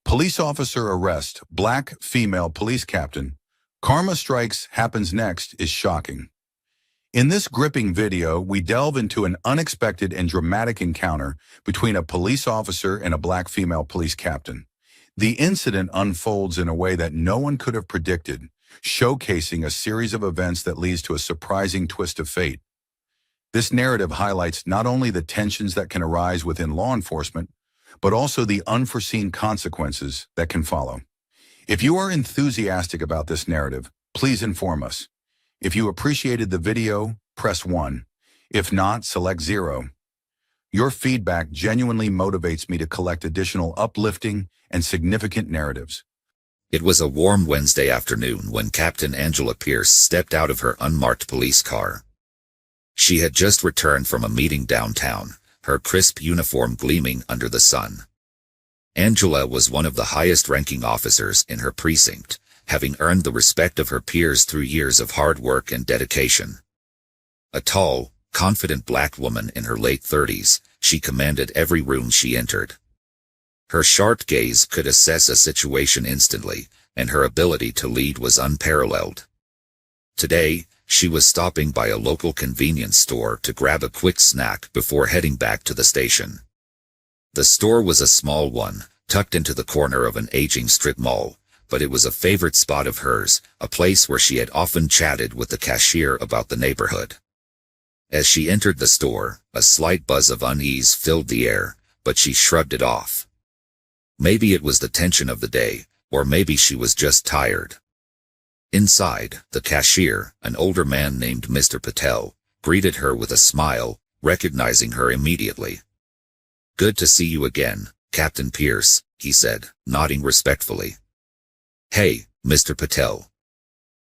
Police officer arrest, black female police captain. Karma strikes happens next is shocking. In this gripping video, we delve into an unexpected and dramatic encounter between a police officer and a black female police captain. The incident unfolds in a way that no one could have predicted, showcasing a series of events that leads to a surprising twist of fate. This narrative highlights not only the tensions that can arise within law enforcement, but also the unforeseen consequences that can follow. If you are enthusiastic about this narrative, please inform us. If you appreciated the video, press 1. If not, select 0. Your feedback genuinely motivates me to collect additional uplifting and significant narratives. It was a warm Wednesday afternoon when Captain Angela Pierce stepped out of her unmarked police car. She had just returned from a meeting downtown, her crisp uniform gleaming under the sun. Angela was one of the highest-ranking officers in her precinct, having earned the respect of her peers through years of hard work and dedication. A tall, confident black woman in her late 30s, she commanded every room she entered. Her sharp gaze could assess a situation instantly, and her ability to lead was unparalleled. Today, she was stopping by a local convenience store to grab a quick snack before heading back to the station. The store was a small one, tucked into the corner of an aging strip mall, but it was a favorite spot of hers, a place where she had often chatted with the cashier about the neighborhood. As she entered the store, a slight buzz of unease filled the air, but she shrugged it off. Maybe it was the tension of the day, or maybe she was just tired. Inside, the cashier, an older man named Mr. Patel, greeted her with a smile, recognizing her immediately. "Good to see you again, Captain Pierce," he said, nodding respectfully. "Hey, Mr. Patel."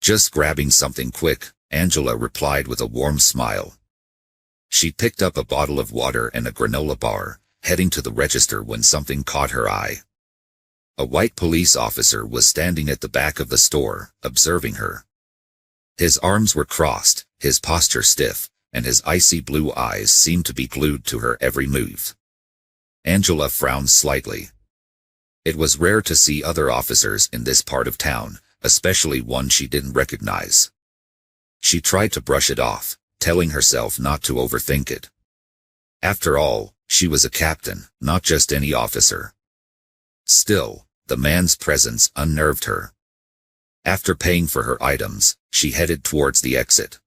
"Just grabbing something quick," Angela replied with a warm smile. She picked up a bottle of water and a granola bar, heading to the register when something caught her eye. A white police officer was standing at the back of the store, observing her. His arms were crossed, his posture stiff, and his icy blue eyes seemed to be glued to her every move. Angela frowned slightly. It was rare to see other officers in this part of town, especially one she didn't recognize. She tried to brush it off, telling herself not to overthink it. After all, she was a captain, not just any officer. Still, the man's presence unnerved her. After paying for her items, she headed towards the exit.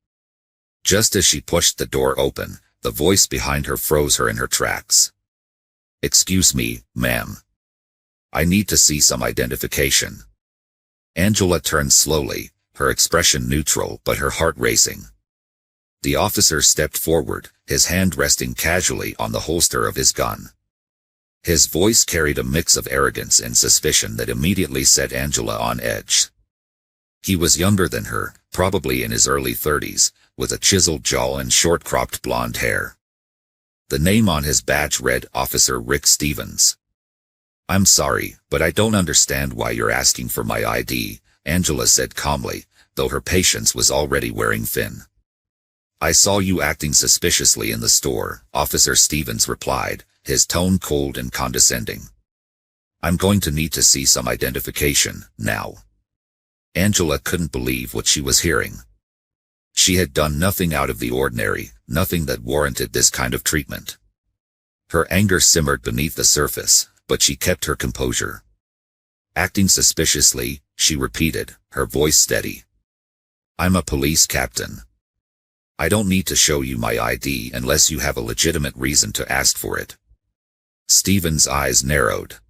Just as she pushed the door open, the voice behind her froze her in her tracks. "Excuse me, ma'am. I need to see some identification." Angela turned slowly, her expression neutral but her heart racing. The officer stepped forward, his hand resting casually on the holster of his gun. His voice carried a mix of arrogance and suspicion that immediately set Angela on edge. He was younger than her, probably in his early 30s, with a chiseled jaw and short-cropped blonde hair. The name on his badge read Officer Rick Stevens. "I'm sorry, but I don't understand why you're asking for my ID," Angela said calmly, though her patience was already wearing thin. "I saw you acting suspiciously in the store," Officer Stevens replied, his tone cold and condescending. "I'm going to need to see some identification, now." Angela couldn't believe what she was hearing. She had done nothing out of the ordinary, nothing that warranted this kind of treatment. Her anger simmered beneath the surface, but she kept her composure. "Acting suspiciously," she repeated, her voice steady. "I'm a police captain. I don't need to show you my ID unless you have a legitimate reason to ask for it." Stevens' eyes narrowed.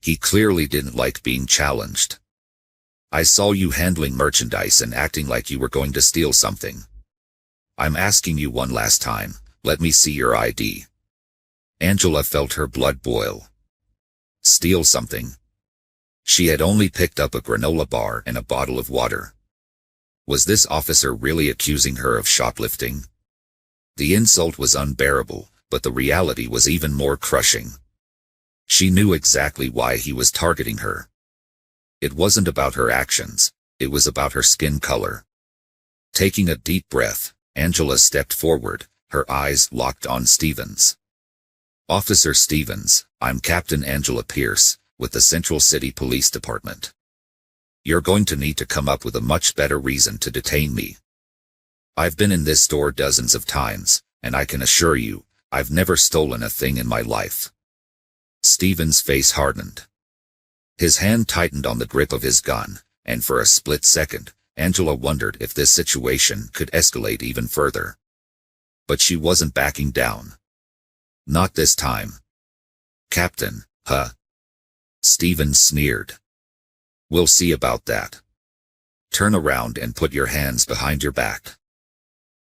He clearly didn't like being challenged. "I saw you handling merchandise and acting like you were going to steal something. I'm asking you one last time, let me see your ID." Angela felt her blood boil. Steal something? She had only picked up a granola bar and a bottle of water. Was this officer really accusing her of shoplifting? The insult was unbearable, but the reality was even more crushing. She knew exactly why he was targeting her. It wasn't about her actions, it was about her skin color. Taking a deep breath, Angela stepped forward, her eyes locked on Stevens. "Officer Stevens, I'm Captain Angela Pierce, with the Central City Police Department. You're going to need to come up with a much better reason to detain me. I've been in this store dozens of times, and I can assure you, I've never stolen a thing in my life. Stevens' face hardened. His hand tightened on the grip of his gun, and for a split second, Angela wondered if this situation could escalate even further. But she wasn't backing down. Not this time. Captain, huh? Stevens sneered. We'll see about that. Turn around and put your hands behind your back.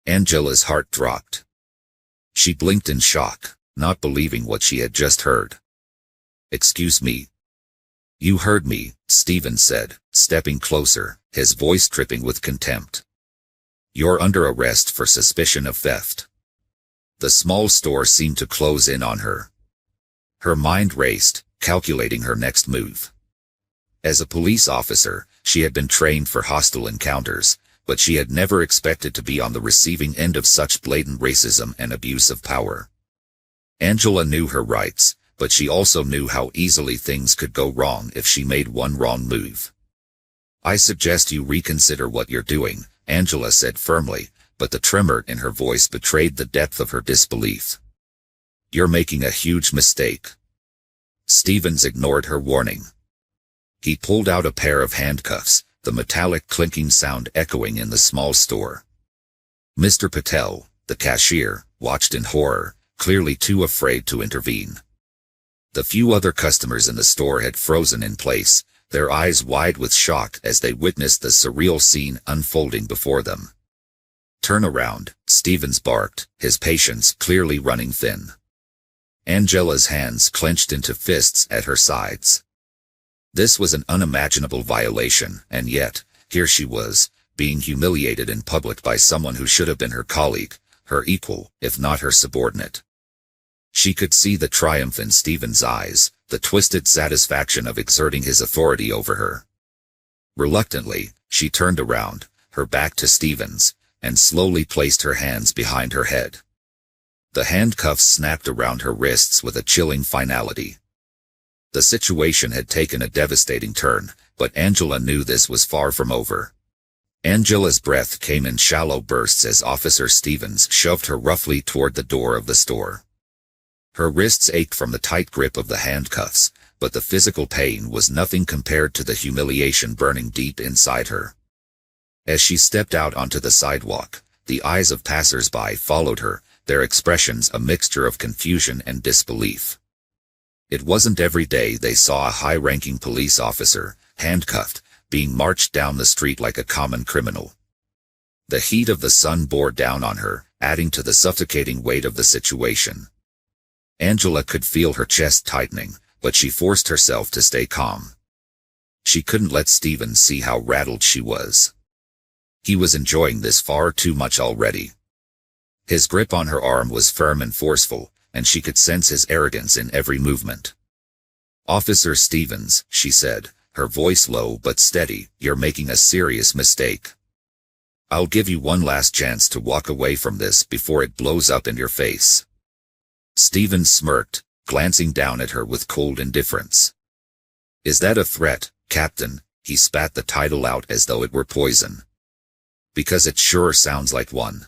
Angela's heart dropped. She blinked in shock, not believing what she had just heard. Excuse me. You heard me, Stevens said, stepping closer, his voice dripping with contempt. You're under arrest for suspicion of theft. The small store seemed to close in on her. Her mind raced, calculating her next move. As a police officer, she had been trained for hostile encounters, but she had never expected to be on the receiving end of such blatant racism and abuse of power. Angela knew her rights, but she also knew how easily things could go wrong if she made one wrong move. I suggest you reconsider what you're doing, Angela said firmly, but the tremor in her voice betrayed the depth of her disbelief. You're making a huge mistake. Stevens ignored her warning. He pulled out a pair of handcuffs, the metallic clinking sound echoing in the small store. Mr. Patel, the cashier, watched in horror, clearly too afraid to intervene. The few other customers in the store had frozen in place, their eyes wide with shock as they witnessed the surreal scene unfolding before them. Turn around, Stevens barked, his patience clearly running thin. Angela's hands clenched into fists at her sides. This was an unimaginable violation, and yet, here she was, being humiliated in public by someone who should have been her colleague, her equal, if not her subordinate. She could see the triumph in Stevens' eyes, the twisted satisfaction of exerting his authority over her. Reluctantly, she turned around, her back to Stevens, and slowly placed her hands behind her head. The handcuffs snapped around her wrists with a chilling finality. The situation had taken a devastating turn, but Angela knew this was far from over. Angela's breath came in shallow bursts as Officer Stevens shoved her roughly toward the door of the store. Her wrists ached from the tight grip of the handcuffs, but the physical pain was nothing compared to the humiliation burning deep inside her. As she stepped out onto the sidewalk, the eyes of passers-by followed her, their expressions a mixture of confusion and disbelief. It wasn't every day they saw a high-ranking police officer, handcuffed, being marched down the street like a common criminal. The heat of the sun bore down on her, adding to the suffocating weight of the situation. Angela could feel her chest tightening, but she forced herself to stay calm. She couldn't let Stevens see how rattled she was. He was enjoying this far too much already. His grip on her arm was firm and forceful, and she could sense his arrogance in every movement. Officer Stevens, she said, her voice low but steady, you're making a serious mistake. I'll give you one last chance to walk away from this before it blows up in your face. Stevens smirked, glancing down at her with cold indifference. Is that a threat, Captain? He spat the title out as though it were poison. Because it sure sounds like one.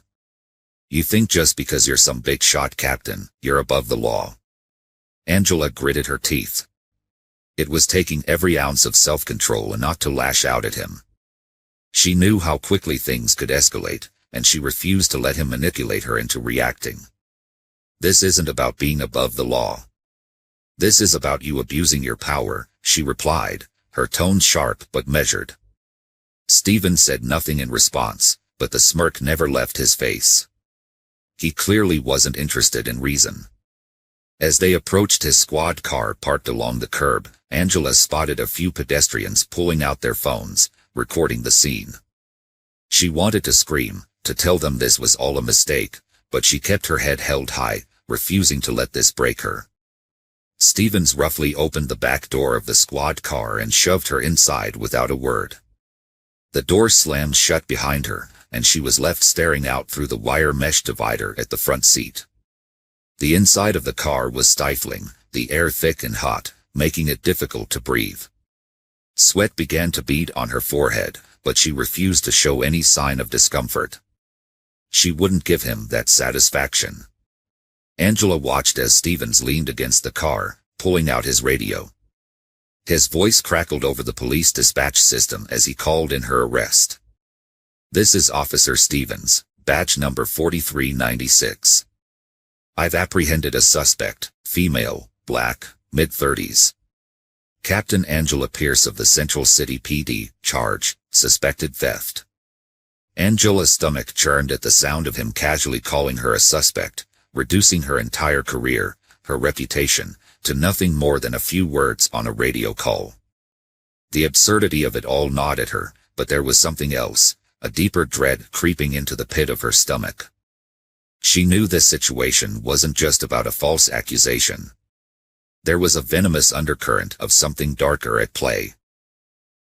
You think just because you're some big shot captain, you're above the law. Angela gritted her teeth. It was taking every ounce of self-control not to lash out at him. She knew how quickly things could escalate, and she refused to let him manipulate her into reacting. This isn't about being above the law. This is about you abusing your power, she replied, her tone sharp but measured. Stevens said nothing in response, but the smirk never left his face. He clearly wasn't interested in reason. As they approached his squad car parked along the curb, Angela spotted a few pedestrians pulling out their phones, recording the scene. She wanted to scream, to tell them this was all a mistake, but she kept her head held high, refusing to let this break her. Stevens roughly opened the back door of the squad car and shoved her inside without a word. The door slammed shut behind her, and she was left staring out through the wire mesh divider at the front seat. The inside of the car was stifling, the air thick and hot, making it difficult to breathe. Sweat began to bead on her forehead, but she refused to show any sign of discomfort. She wouldn't give him that satisfaction. Angela watched as Stevens leaned against the car, pulling out his radio. His voice crackled over the police dispatch system as he called in her arrest. "This is Officer Stevens, badge number 4396. I've apprehended a suspect, female, black, mid-30s. Captain Angela Pierce of the Central City PD, charge, suspected theft." Angela's stomach churned at the sound of him casually calling her a suspect, reducing her entire career, her reputation, to nothing more than a few words on a radio call. The absurdity of it all gnawed at her, but there was something else, a deeper dread creeping into the pit of her stomach. She knew this situation wasn't just about a false accusation. There was a venomous undercurrent of something darker at play.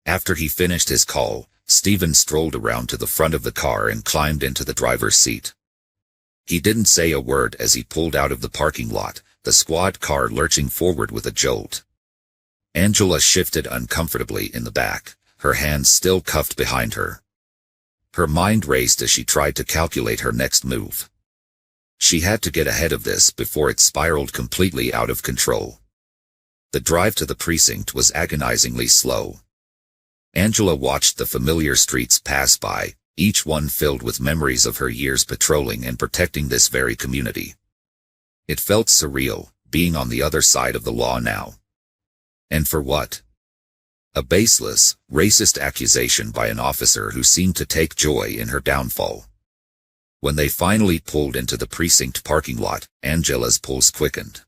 After he finished his call, Stephen strolled around to the front of the car and climbed into the driver's seat. He didn't say a word as he pulled out of the parking lot, the squad car lurching forward with a jolt. Angela shifted uncomfortably in the back, her hands still cuffed behind her. Her mind raced as she tried to calculate her next move. She had to get ahead of this before it spiraled completely out of control. The drive to the precinct was agonizingly slow. Angela watched the familiar streets pass by, each one filled with memories of her years patrolling and protecting this very community. It felt surreal, being on the other side of the law now. And for what? A baseless, racist accusation by an officer who seemed to take joy in her downfall. When they finally pulled into the precinct parking lot, Angela's pulse quickened.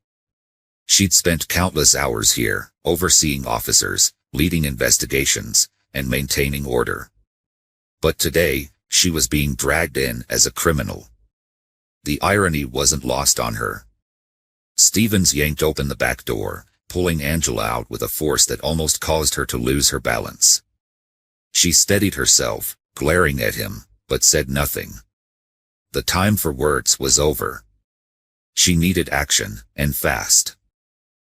She'd spent countless hours here, overseeing officers, leading investigations, and maintaining order. But today, she was being dragged in as a criminal. The irony wasn't lost on her. Stevens yanked open the back door, pulling Angela out with a force that almost caused her to lose her balance. She steadied herself, glaring at him, but said nothing. The time for words was over. She needed action, and fast.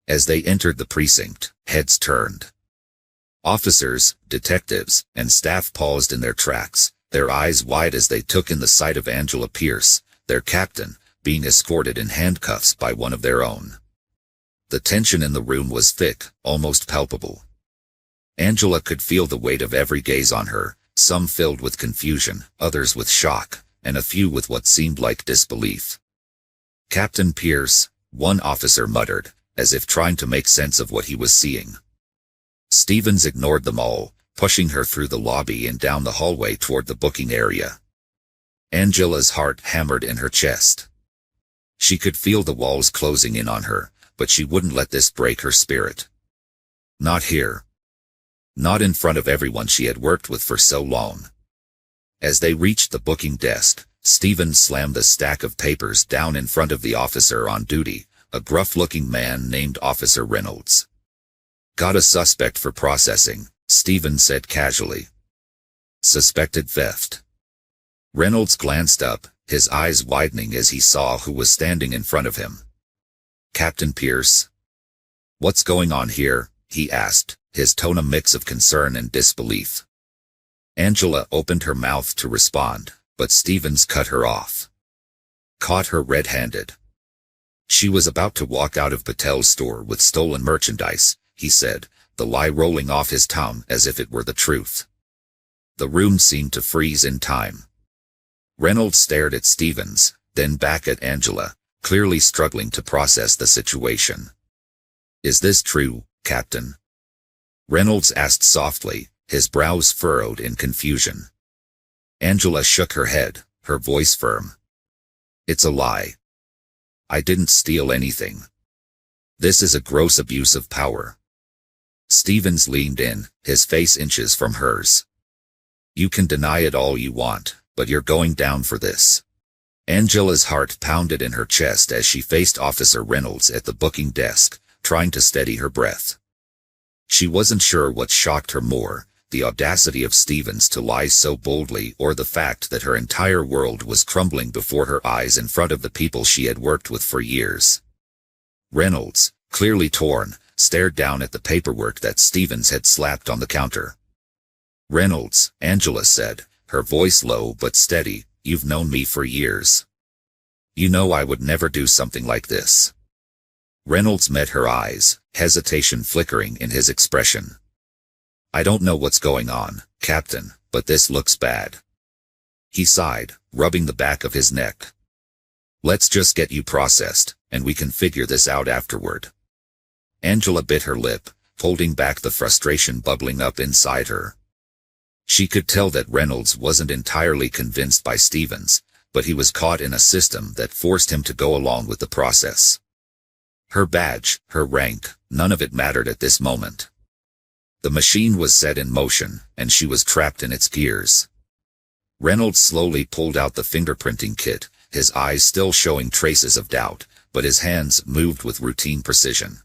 As they entered the precinct, heads turned. Officers, detectives, and staff paused in their tracks, their eyes wide as they took in the sight of Angela Pierce, their captain, being escorted in handcuffs by one of their own. The tension in the room was thick, almost palpable. Angela could feel the weight of every gaze on her, some filled with confusion, others with shock, and a few with what seemed like disbelief. "Captain Pierce," one officer muttered, as if trying to make sense of what he was seeing. Stevens ignored them all, pushing her through the lobby and down the hallway toward the booking area. Angela's heart hammered in her chest. She could feel the walls closing in on her, but she wouldn't let this break her spirit. Not here. Not in front of everyone she had worked with for so long. As they reached the booking desk, Stevens slammed a stack of papers down in front of the officer on duty, a gruff-looking man named Officer Reynolds. "Got a suspect for processing," Stevens said casually. "Suspected theft." Reynolds glanced up, his eyes widening as he saw who was standing in front of him. "Captain Pierce?" "What's going on here?" he asked, his tone a mix of concern and disbelief. Angela opened her mouth to respond, but Stevens cut her off. Caught her red-handed. She was about to walk out of Patel's store with stolen merchandise, he said, the lie rolling off his tongue as if it were the truth. The room seemed to freeze in time. Reynolds stared at Stevens, then back at Angela, clearly struggling to process the situation. "Is this true, Captain?" Reynolds asked softly, his brows furrowed in confusion. Angela shook her head, her voice firm. "It's a lie. I didn't steal anything. This is a gross abuse of power." Stevens leaned in, his face inches from hers. "You can deny it all you want, but you're going down for this." Angela's heart pounded in her chest as she faced Officer Reynolds at the booking desk, trying to steady her breath. She wasn't sure what shocked her more, the audacity of Stevens to lie so boldly or the fact that her entire world was crumbling before her eyes in front of the people she had worked with for years. Reynolds, clearly torn, stared down at the paperwork that Stevens had slapped on the counter. "Reynolds," Angela said, her voice low but steady, "you've known me for years. You know I would never do something like this." Reynolds met her eyes, hesitation flickering in his expression. "I don't know what's going on, Captain, but this looks bad." He sighed, rubbing the back of his neck. "Let's just get you processed, and we can figure this out afterward." Angela bit her lip, holding back the frustration bubbling up inside her. She could tell that Reynolds wasn't entirely convinced by Stevens, but he was caught in a system that forced him to go along with the process. Her badge, her rank, none of it mattered at this moment. The machine was set in motion, and she was trapped in its gears. Reynolds slowly pulled out the fingerprinting kit, his eyes still showing traces of doubt, but his hands moved with routine precision.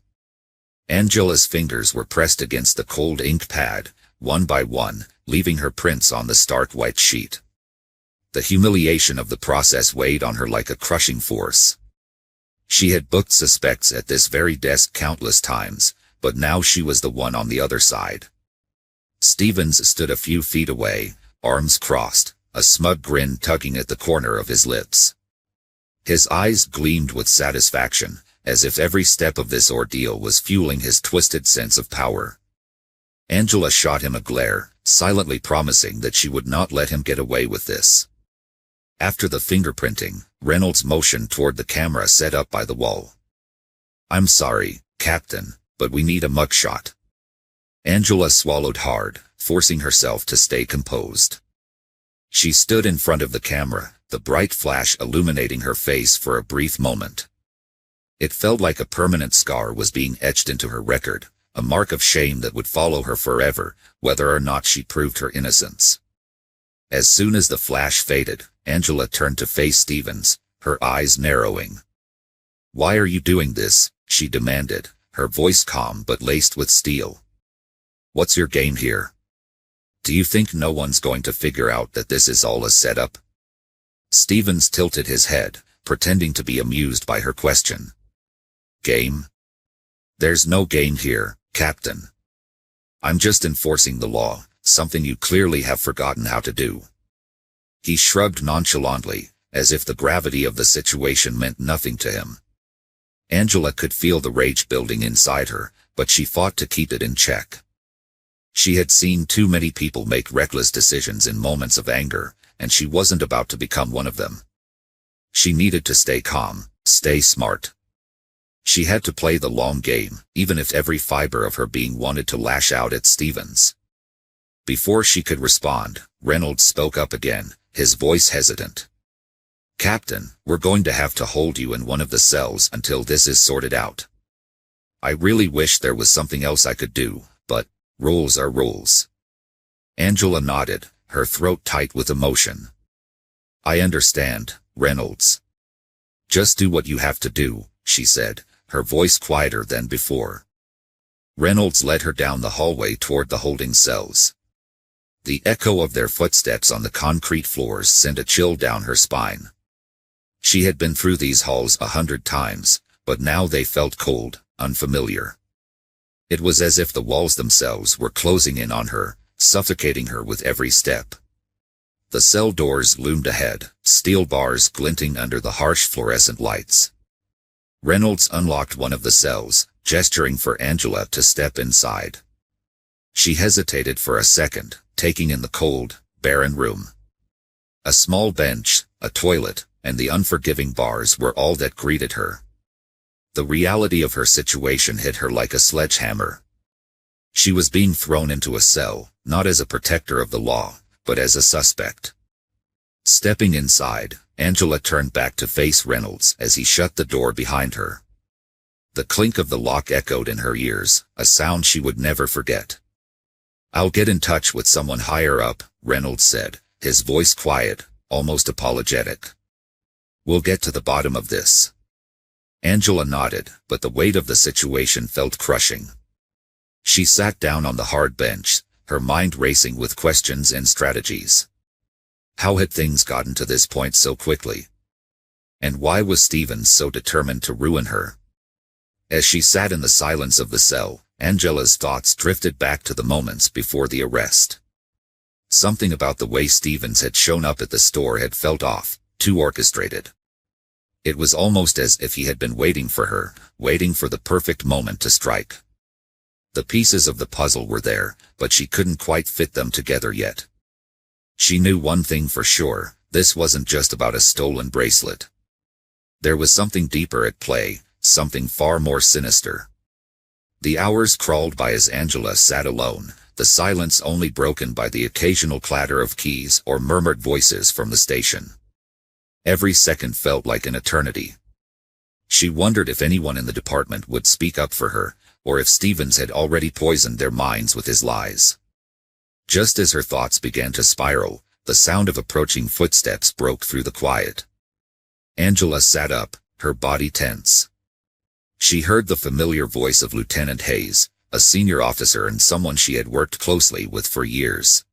Angela's fingers were pressed against the cold ink pad, one by one, leaving her prints on the stark white sheet. The humiliation of the process weighed on her like a crushing force. She had booked suspects at this very desk countless times, but now she was the one on the other side. Stevens stood a few feet away, arms crossed, a smug grin tugging at the corner of his lips. His eyes gleamed with satisfaction, as if every step of this ordeal was fueling his twisted sense of power. Angela shot him a glare, silently promising that she would not let him get away with this. After the fingerprinting, Reynolds motioned toward the camera set up by the wall. "I'm sorry, Captain, but we need a mugshot." Angela swallowed hard, forcing herself to stay composed. She stood in front of the camera, the bright flash illuminating her face for a brief moment. It felt like a permanent scar was being etched into her record, a mark of shame that would follow her forever, whether or not she proved her innocence. As soon as the flash faded, Angela turned to face Stevens, her eyes narrowing. "Why are you doing this?" she demanded, her voice calm but laced with steel. "What's your game here? Do you think no one's going to figure out that this is all a setup?" Stevens tilted his head, pretending to be amused by her question. "Game? There's no game here, Captain. I'm just enforcing the law, something you clearly have forgotten how to do." He shrugged nonchalantly, as if the gravity of the situation meant nothing to him. Angela could feel the rage building inside her, but she fought to keep it in check. She had seen too many people make reckless decisions in moments of anger, and she wasn't about to become one of them. She needed to stay calm, stay smart. She had to play the long game, even if every fiber of her being wanted to lash out at Stevens. Before she could respond, Reynolds spoke up again, his voice hesitant. "Captain, we're going to have to hold you in one of the cells until this is sorted out. I really wish there was something else I could do, but rules are rules." Angela nodded, her throat tight with emotion. "I understand, Reynolds. Just do what you have to do," she said, her voice quieter than before. Reynolds led her down the hallway toward the holding cells. The echo of their footsteps on the concrete floors sent a chill down her spine. She had been through these halls 100 times, but now they felt cold, unfamiliar. It was as if the walls themselves were closing in on her, suffocating her with every step. The cell doors loomed ahead, steel bars glinting under the harsh fluorescent lights. Reynolds unlocked one of the cells, gesturing for Angela to step inside. She hesitated for a second, taking in the cold, barren room. A small bench, a toilet, and the unforgiving bars were all that greeted her. The reality of her situation hit her like a sledgehammer. She was being thrown into a cell, not as a protector of the law, but as a suspect. Stepping inside, Angela turned back to face Reynolds as he shut the door behind her. The clink of the lock echoed in her ears, a sound she would never forget. "I'll get in touch with someone higher up," Reynolds said, his voice quiet, almost apologetic. "We'll get to the bottom of this." Angela nodded, but the weight of the situation felt crushing. She sat down on the hard bench, her mind racing with questions and strategies. How had things gotten to this point so quickly? And why was Stevens so determined to ruin her? As she sat in the silence of the cell, Angela's thoughts drifted back to the moments before the arrest. Something about the way Stevens had shown up at the store had felt off, too orchestrated. It was almost as if he had been waiting for her, waiting for the perfect moment to strike. The pieces of the puzzle were there, but she couldn't quite fit them together yet. She knew one thing for sure: this wasn't just about a stolen bracelet. There was something deeper at play, something far more sinister. The hours crawled by as Angela sat alone, the silence only broken by the occasional clatter of keys or murmured voices from the station. Every second felt like an eternity. She wondered if anyone in the department would speak up for her, or if Stevens had already poisoned their minds with his lies. Just as her thoughts began to spiral, the sound of approaching footsteps broke through the quiet. Angela sat up, her body tense. She heard the familiar voice of Lieutenant Hayes, a senior officer and someone she had worked closely with for years.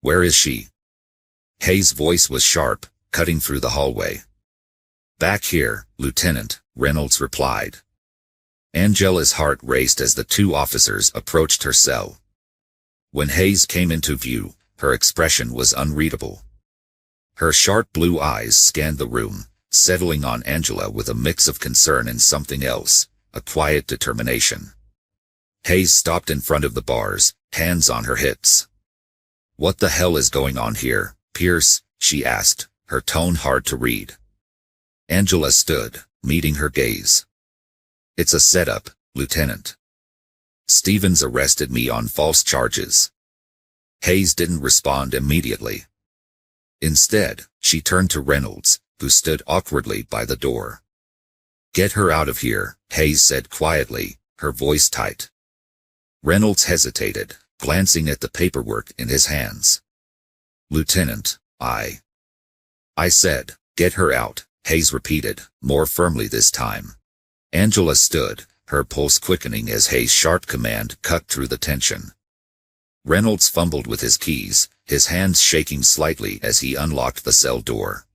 "Where is she?" Hayes' voice was sharp, cutting through the hallway. "Back here, Lieutenant," Reynolds replied. Angela's heart raced as the two officers approached her cell. When Hayes came into view, her expression was unreadable. Her sharp blue eyes scanned the room, settling on Angela with a mix of concern and something else, a quiet determination. Hayes stopped in front of the bars, hands on her hips. "What the hell is going on here, Pierce?" she asked, her tone hard to read. Angela stood, meeting her gaze. "It's a setup, Lieutenant. Stevens arrested me on false charges." Hayes didn't respond immediately. Instead, she turned to Reynolds, who stood awkwardly by the door. "Get her out of here," Hayes said quietly, her voice tight. Reynolds hesitated, glancing at the paperwork in his hands. "Lieutenant, I said, get her out," Hayes repeated, more firmly this time. Angela stood, her pulse quickening as Hayes' sharp command cut through the tension. Reynolds fumbled with his keys, his hands shaking slightly as he unlocked the cell door.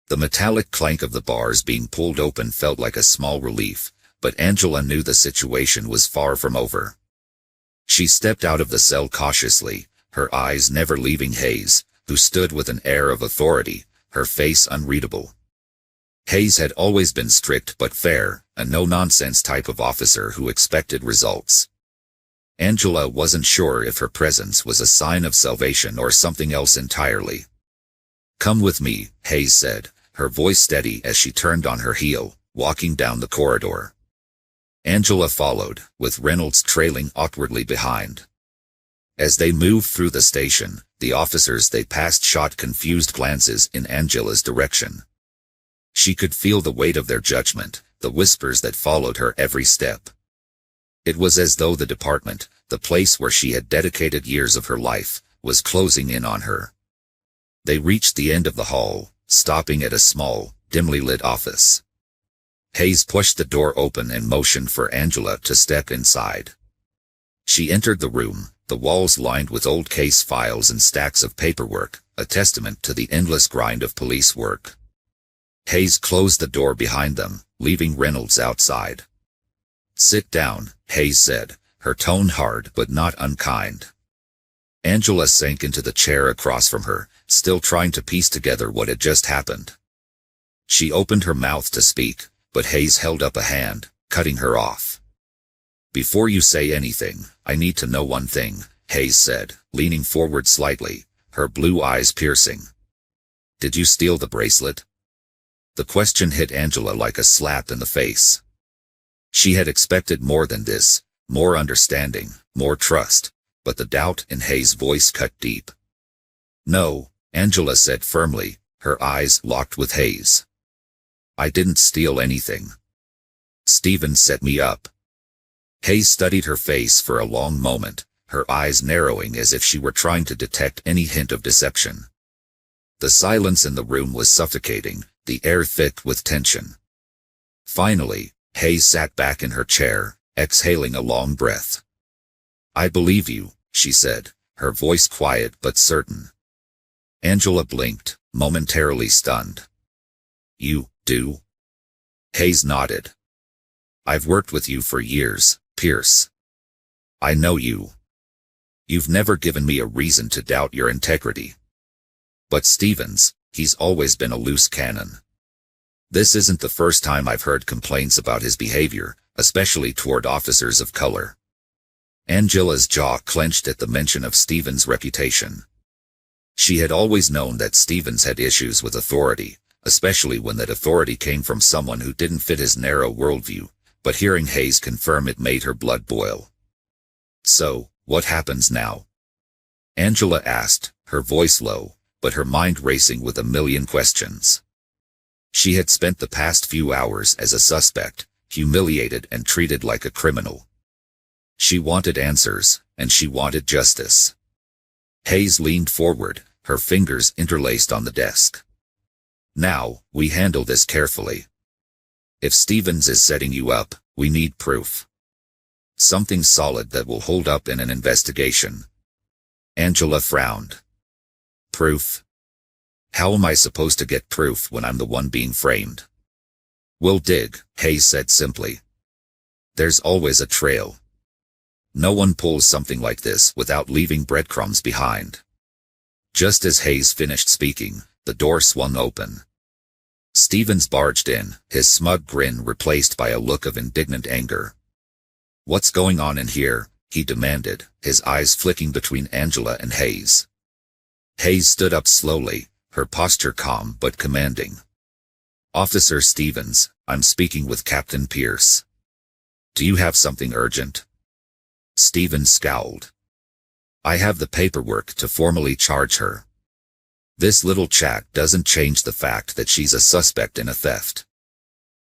The metallic clank of the bars being pulled open felt like a small relief, but Angela knew the situation was far from over. She stepped out of the cell cautiously, her eyes never leaving Hayes, who stood with an air of authority, her face unreadable. Hayes had always been strict but fair, a no-nonsense type of officer who expected results. Angela wasn't sure if her presence was a sign of salvation or something else entirely. "Come with me," Hayes said, her voice steady as she turned on her heel, walking down the corridor. Angela followed, with Reynolds trailing awkwardly behind. As they moved through the station, the officers they passed shot confused glances in Angela's direction. She could feel the weight of their judgment, the whispers that followed her every step. It was as though the department, the place where she had dedicated years of her life, was closing in on her. They reached the end of the hall, stopping at a small, dimly lit office. Hayes pushed the door open and motioned for Angela to step inside. She entered the room, the walls lined with old case files and stacks of paperwork, a testament to the endless grind of police work. Hayes closed the door behind them, leaving Reynolds outside. "Sit down," Hayes said, her tone hard but not unkind. Angela sank into the chair across from her, still trying to piece together what had just happened. She opened her mouth to speak, but Hayes held up a hand, cutting her off. "Before you say anything, I need to know one thing," Hayes said, leaning forward slightly, her blue eyes piercing. "Did you steal the bracelet?" The question hit Angela like a slap in the face. She had expected more than this, more understanding, more trust, but the doubt in Hayes' voice cut deep. "No," Angela said firmly, her eyes locked with Hayes. "I didn't steal anything. Stevens set me up." Hayes studied her face for a long moment, her eyes narrowing as if she were trying to detect any hint of deception. The silence in the room was suffocating, the air thick with tension. Finally, Hayes sat back in her chair, exhaling a long breath. "I believe you," she said, her voice quiet but certain. Angela blinked, momentarily stunned. "You do?" Hayes nodded. I've worked with you for years, Pierce. I know you. You've never given me a reason to doubt your integrity. But Stevens, he's always been a loose cannon. This isn't the first time I've heard complaints about his behavior, especially toward officers of color. Angela's jaw clenched at the mention of Stevens' reputation. She had always known that Stevens had issues with authority, especially when that authority came from someone who didn't fit his narrow worldview, but hearing Hayes confirm it made her blood boil. So, what happens now? Angela asked, her voice low, but her mind racing with a million questions. She had spent the past few hours as a suspect, humiliated and treated like a criminal. She wanted answers, and she wanted justice. Hayes leaned forward, her fingers interlaced on the desk. Now, we handle this carefully. If Stevens is setting you up, we need proof. Something solid that will hold up in an investigation. Angela frowned. Proof? How am I supposed to get proof when I'm the one being framed? We'll dig, Hayes said simply. There's always a trail. No one pulls something like this without leaving breadcrumbs behind. Just as Hayes finished speaking, the door swung open. Stevens barged in, his smug grin replaced by a look of indignant anger. What's going on in here? He demanded, his eyes flicking between Angela and Hayes. Hayes stood up slowly, her posture calm but commanding. Officer Stevens, I'm speaking with Captain Pierce. Do you have something urgent? Stevens scowled. I have the paperwork to formally charge her. This little chat doesn't change the fact that she's a suspect in a theft.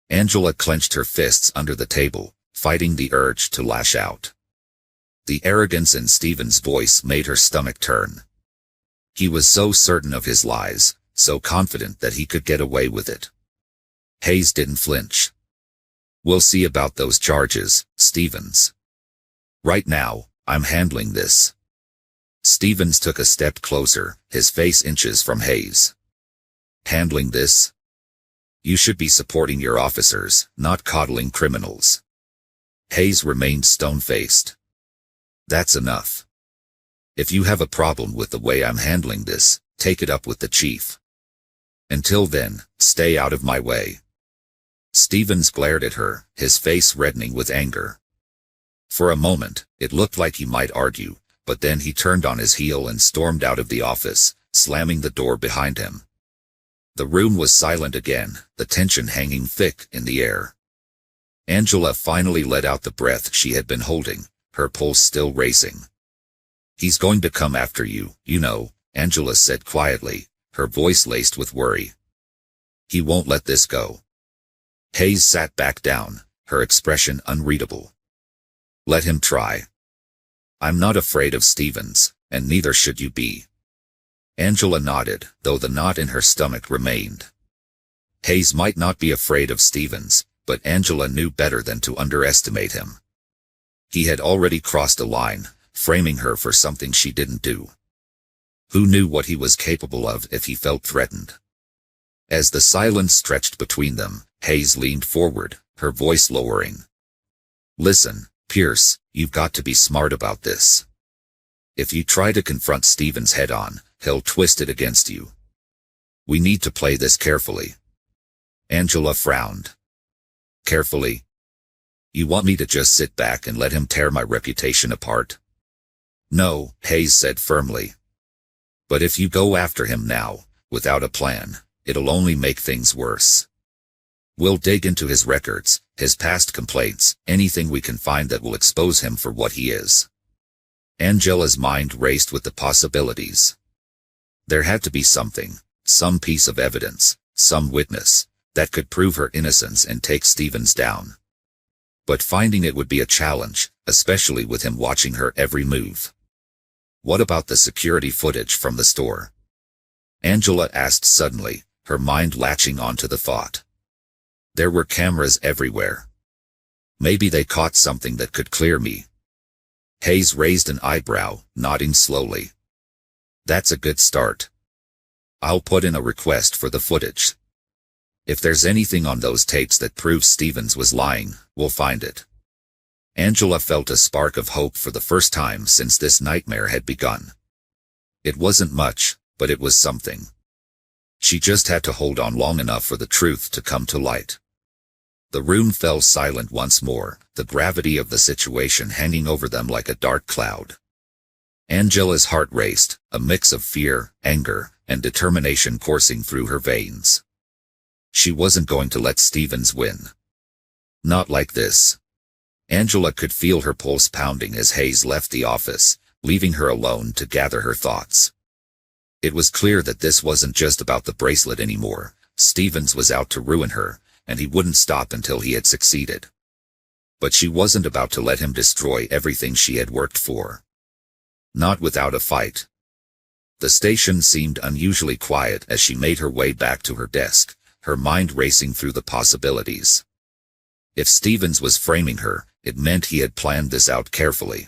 Angela clenched her fists under the table, fighting the urge to lash out. The arrogance in Stevens' voice made her stomach turn. He was so certain of his lies, so confident that he could get away with it. Hayes didn't flinch. We'll see about those charges, Stevens. Right now, I'm handling this. Stevens took a step closer, his face inches from Hayes. Handling this? You should be supporting your officers, not coddling criminals. Hayes remained stone-faced. That's enough. If you have a problem with the way I'm handling this, take it up with the chief. Until then, stay out of my way. Stevens glared at her, his face reddening with anger. For a moment, it looked like he might argue, but then he turned on his heel and stormed out of the office, slamming the door behind him. The room was silent again, the tension hanging thick in the air. Angela finally let out the breath she had been holding, her pulse still racing. He's going to come after you, you know, Angela said quietly, her voice laced with worry. He won't let this go. Hayes sat back down, her expression unreadable. Let him try. I'm not afraid of Stevens, and neither should you be. Angela nodded, though the knot in her stomach remained. Hayes might not be afraid of Stevens, but Angela knew better than to underestimate him. He had already crossed a line, framing her for something she didn't do. Who knew what he was capable of if he felt threatened? As the silence stretched between them, Hayes leaned forward, her voice lowering. Listen, Pierce, you've got to be smart about this. If you try to confront Stevens head-on, he'll twist it against you. We need to play this carefully. Angela frowned. Carefully? You want me to just sit back and let him tear my reputation apart? No, Hayes said firmly. But if you go after him now, without a plan, it'll only make things worse. We'll dig into his records, his past complaints, anything we can find that will expose him for what he is. Angela's mind raced with the possibilities. There had to be something, some piece of evidence, some witness, that could prove her innocence and take Stevens down. But finding it would be a challenge, especially with him watching her every move. What about the security footage from the store? Angela asked suddenly, her mind latching onto the thought. There were cameras everywhere. Maybe they caught something that could clear me. Hayes raised an eyebrow, nodding slowly. That's a good start. I'll put in a request for the footage. If there's anything on those tapes that proves Stevens was lying, We'll find it. Angela felt a spark of hope for the first time since this nightmare had begun. It wasn't much, but it was something. She just had to hold on long enough for the truth to come to light. The room fell silent once more, the gravity of the situation hanging over them like a dark cloud. Angela's heart raced, a mix of fear, anger, and determination coursing through her veins. She wasn't going to let Stevens win. Not like this. Angela could feel her pulse pounding as Hayes left the office, leaving her alone to gather her thoughts. It was clear that this wasn't just about the bracelet anymore. Stevens was out to ruin her, and he wouldn't stop until he had succeeded. But she wasn't about to let him destroy everything she had worked for. Not without a fight. The station seemed unusually quiet as she made her way back to her desk, her mind racing through the possibilities. If Stevens was framing her, it meant he had planned this out carefully.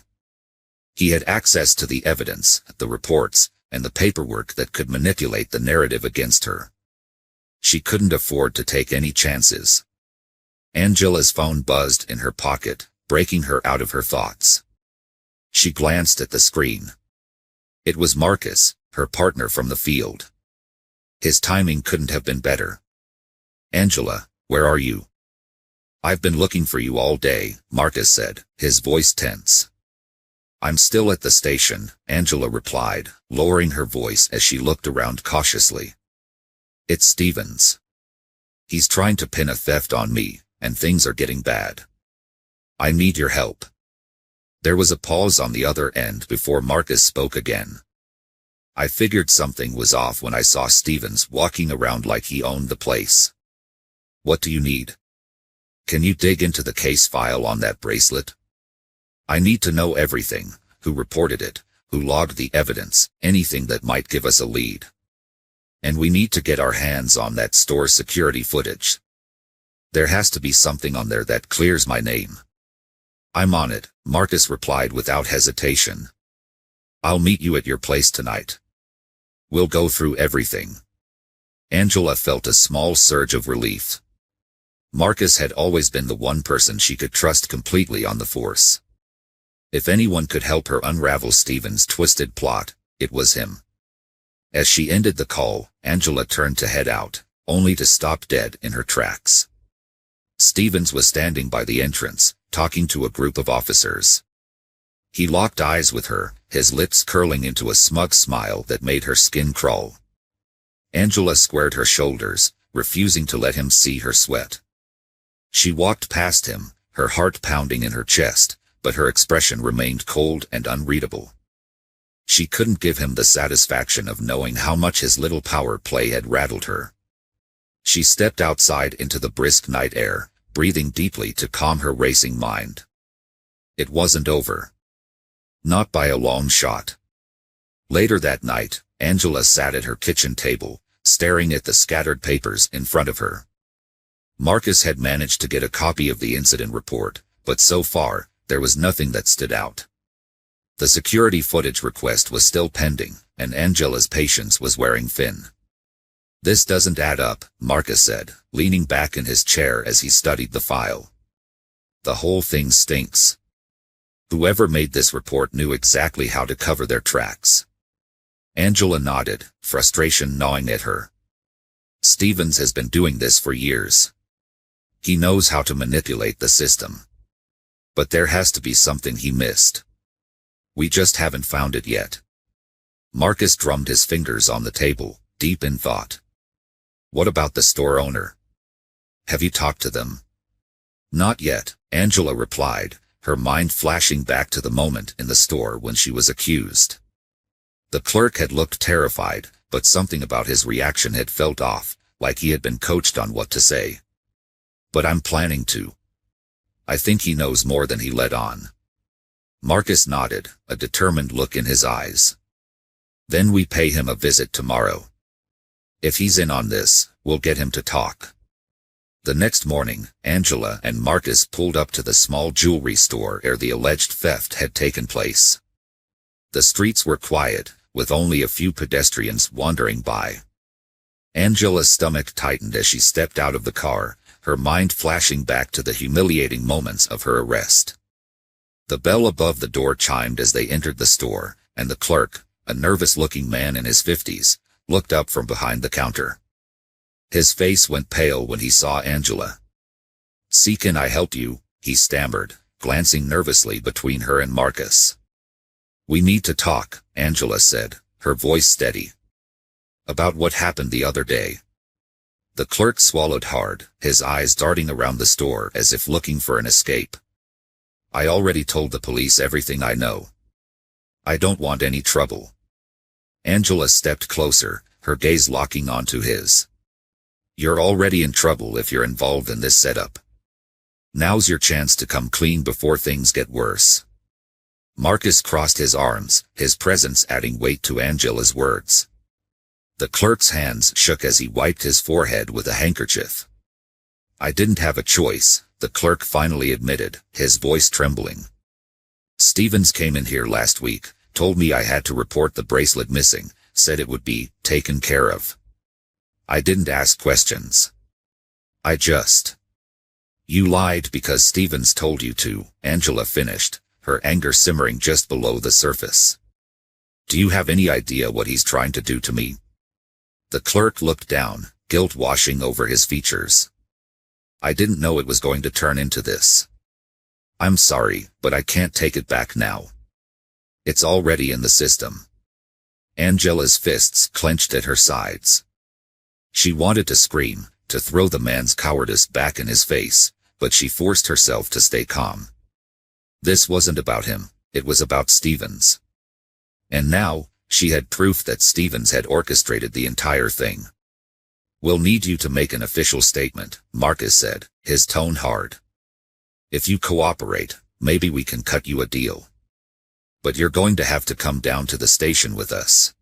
He had access to the evidence, the reports, and the paperwork that could manipulate the narrative against her. She couldn't afford to take any chances. Angela's phone buzzed in her pocket, breaking her out of her thoughts. She glanced at the screen. It was Marcus, her partner from the field. His timing couldn't have been better. "Angela, where are you?" "I've been looking for you all day," Marcus said, his voice tense. "I'm still at the station," Angela replied, lowering her voice as she looked around cautiously. "It's Stevens. He's trying to pin a theft on me, and things are getting bad. I need your help." There was a pause on the other end before Marcus spoke again. "I figured something was off when I saw Stevens walking around like he owned the place. What do you need? Can you dig into the case file on that bracelet? I need to know everything: who reported it, who logged the evidence, anything that might give us a lead. And we need to get our hands on that store security footage. There has to be something on there that clears my name." "I'm on it," Marcus replied without hesitation. "I'll meet you at your place tonight. We'll go through everything." Angela felt a small surge of relief. Marcus had always been the one person she could trust completely on the force. If anyone could help her unravel Stevens' twisted plot, it was him. As she ended the call, Angela turned to head out, only to stop dead in her tracks. Stevens was standing by the entrance, talking to a group of officers. He locked eyes with her, his lips curling into a smug smile that made her skin crawl. Angela squared her shoulders, refusing to let him see her sweat. She walked past him, her heart pounding in her chest, but her expression remained cold and unreadable. She couldn't give him the satisfaction of knowing how much his little power play had rattled her. She stepped outside into the brisk night air, breathing deeply to calm her racing mind. It wasn't over. Not by a long shot. Later that night, Angela sat at her kitchen table, staring at the scattered papers in front of her. Marcus had managed to get a copy of the incident report, but so far, there was nothing that stood out. The security footage request was still pending, and Angela's patience was wearing thin. "This doesn't add up," Marcus said, leaning back in his chair as he studied the file. "The whole thing stinks. Whoever made this report knew exactly how to cover their tracks." Angela nodded, frustration gnawing at her. "Stevens has been doing this for years. He knows how to manipulate the system. But there has to be something he missed. We just haven't found it yet." Marcus drummed his fingers on the table, deep in thought. "What about the store owner? Have you talked to them?" "Not yet," Angela replied, her mind flashing back to the moment in the store when she was accused. The clerk had looked terrified, but something about his reaction had felt off, like he had been coached on what to say. "But I'm planning to. I think he knows more than he let on." Marcus nodded, a determined look in his eyes. "Then we pay him a visit tomorrow. If he's in on this, we'll get him to talk." The next morning, Angela and Marcus pulled up to the small jewelry store where the alleged theft had taken place. The streets were quiet, with only a few pedestrians wandering by. Angela's stomach tightened as she stepped out of the car, her mind flashing back to the humiliating moments of her arrest. The bell above the door chimed as they entered the store, and the clerk, a nervous-looking man in his 50s, looked up from behind the counter. His face went pale when he saw Angela. "See, can I help you?" he stammered, glancing nervously between her and Marcus. "We need to talk," Angela said, her voice steady. "About what happened the other day." The clerk swallowed hard, his eyes darting around the store as if looking for an escape. "I already told the police everything I know. I don't want any trouble." Angela stepped closer, her gaze locking onto his. "You're already in trouble if you're involved in this setup. Now's your chance to come clean before things get worse." Marcus crossed his arms, his presence adding weight to Angela's words. The clerk's hands shook as he wiped his forehead with a handkerchief. "I didn't have a choice," the clerk finally admitted, his voice trembling. "Stevens came in here last week, told me I had to report the bracelet missing, said it would be taken care of. I didn't ask questions. I just—" "You lied because Stevens told you to," Angela finished, her anger simmering just below the surface. "Do you have any idea what he's trying to do to me?" The clerk looked down, guilt washing over his features. "I didn't know it was going to turn into this. I'm sorry, but I can't take it back now. It's already in the system." Angela's fists clenched at her sides. She wanted to scream, to throw the man's cowardice back in his face, but she forced herself to stay calm. This wasn't about him, it was about Stevens. And now, she had proof that Stevens had orchestrated the entire thing. "We'll need you to make an official statement," Marcus said, his tone hard. "If you cooperate, maybe we can cut you a deal. But you're going to have to come down to the station with us."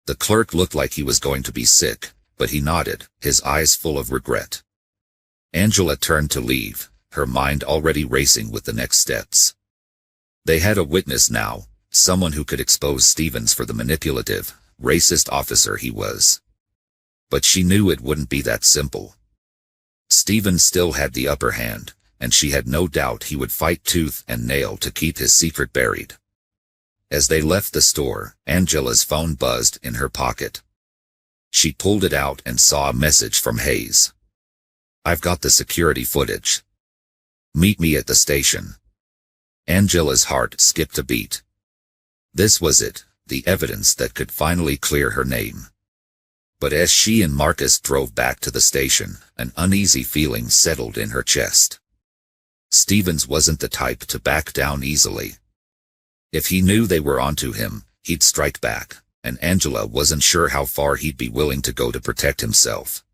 The clerk looked like he was going to be sick, but he nodded, his eyes full of regret. Angela turned to leave, her mind already racing with the next steps. They had a witness now, someone who could expose Stevens for the manipulative, racist officer he was. But she knew it wouldn't be that simple. Stevens still had the upper hand, and she had no doubt he would fight tooth and nail to keep his secret buried. As they left the store, Angela's phone buzzed in her pocket. She pulled it out and saw a message from Hayes. "I've got the security footage. Meet me at the station." Angela's heart skipped a beat. This was it, the evidence that could finally clear her name. But as she and Marcus drove back to the station, an uneasy feeling settled in her chest. Stevens wasn't the type to back down easily. If he knew they were onto him, he'd strike back, and Angela wasn't sure how far he'd be willing to go to protect himself.